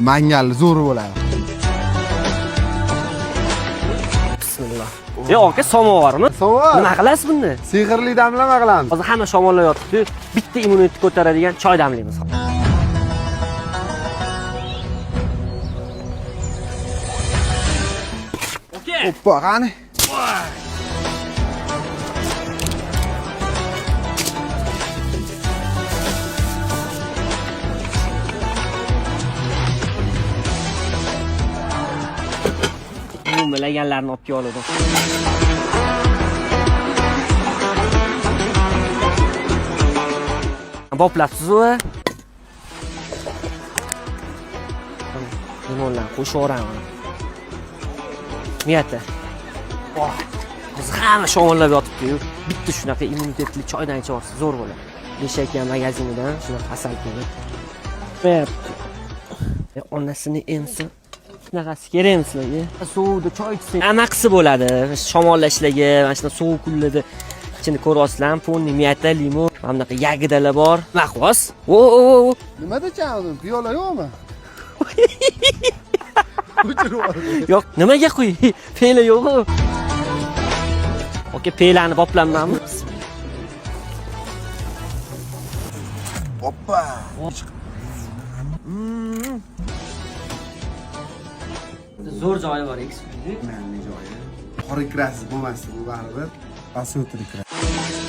Mangal zo'r bo'ladi. Bismillah. Aka samovarmi? Samovar. Nima qilasiz buni? Sehrli damlama qilamiz. Hozir hamma shamollab yotibdi. Bitta immunitetni ko'taradigan choy damlaymiz. Okay. Oppa, qani? Bilaganlarni olib keldim. Boplabsiz-ku? Limonlar qo'shib yuboraman. Niyati. Biz hamma shomollab yotibdi-yu. Bitta shunaqa immunitetli choydan ichyorsiz, zo'r bo'ladi. Beshakam magazinidan shunaqa asal kelib. Onasini emsin. Shunaqasi kerakmi sizlarga? Suvda choy ichsang anaqisi bo'ladi. Shamollashlarga, mana shuna sovuq kunlarda ichini ko'ryapsizlar, ponni, miyata, limon, mana bunaqa yagidalar bor. Mahvos. Nimada chaqdim? Piyola yo'qmi? Yo'q, nimaga qo'y? Pela yo'q-ku. Oke, pelani boplanmanmi? Oppa. Zo'r joyi bor, eksklyuziv. Mana joyi. Qora kirasiz bo'lmasdi bu baribir. Pastga o'tirib kirasiz.